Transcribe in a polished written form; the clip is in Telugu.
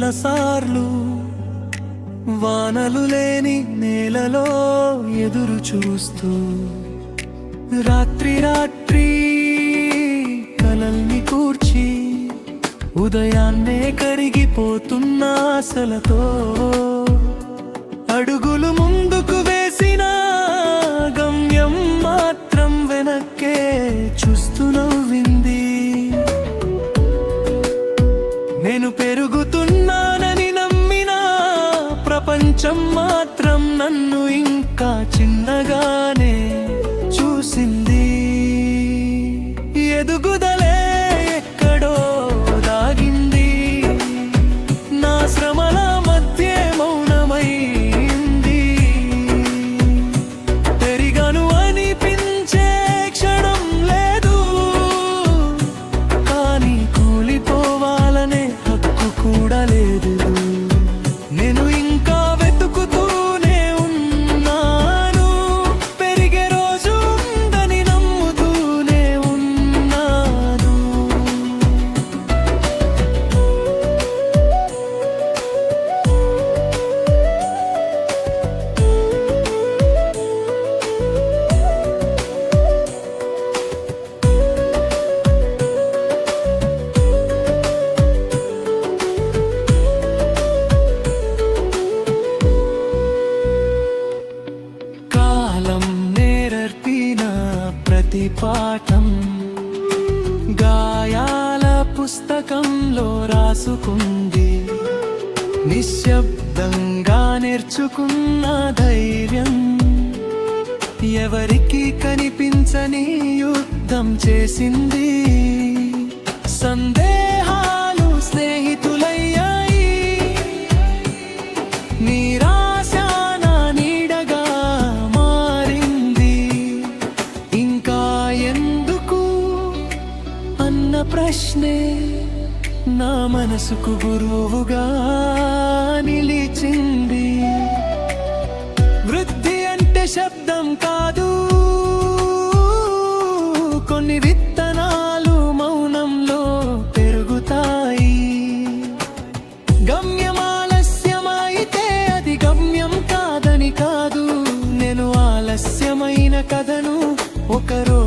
ఎన్నసార్లు వానలు లేని నేలలో ఎదురు చూస్తూ రాత్రి రాత్రి కలల్ని కూర్చి ఉదయాన్నే కరిగిపోతున్న ఆశలతో అడుగులు ముందుకు వేసిన గమ్యం మాత్రం వెనక్కే చూస్తూ నవ్వింది. నేను పెరుగుతున్నానని నమ్మిన ప్రపంచం మాత్రం నన్ను ఇంకా చిన్నగానే చూసింది. ఎదుగుదలే ఎక్కడో దాగింది, నా శ్రమల మధ్య మౌనమైంది. పెరిగాను అనిపించే క్షణం లేదు, కానీ కూలిపోవాలనే హక్కు కూడా లేదు. నేను ఇంకా వెతుకుతూనే ఉన్నాను, పెరిగే రోజు ఉందని నమ్ముతూనే ఉన్నాను. కాలం నేర్పిన ప్రతి పాఠం గాయాల పుస్తకంలో రాసుకుంది. నిశ్శబ్దంగా నేర్చుకున్న ధైర్యం ఎవరికి కనిపించని యుద్ధం చేసింది. సందేహాలు స్నేహితులయ్యాయి, నిరాశ నా నీడగా మారింది. ఇంకా ఎందుకు అన్న ప్రశ్నే నా మనసుకు గురువుగా నిలిచింది. వృద్ధి అంటే శబ్దం కాదు, కొన్ని విత్తనాలు మౌనంలో పెరుగుతాయి. గమ్యం ఆలస్యమైతే అది గమ్యం కాదని కాదు, నేను ఆలస్యమైన కథను ఒకరోజు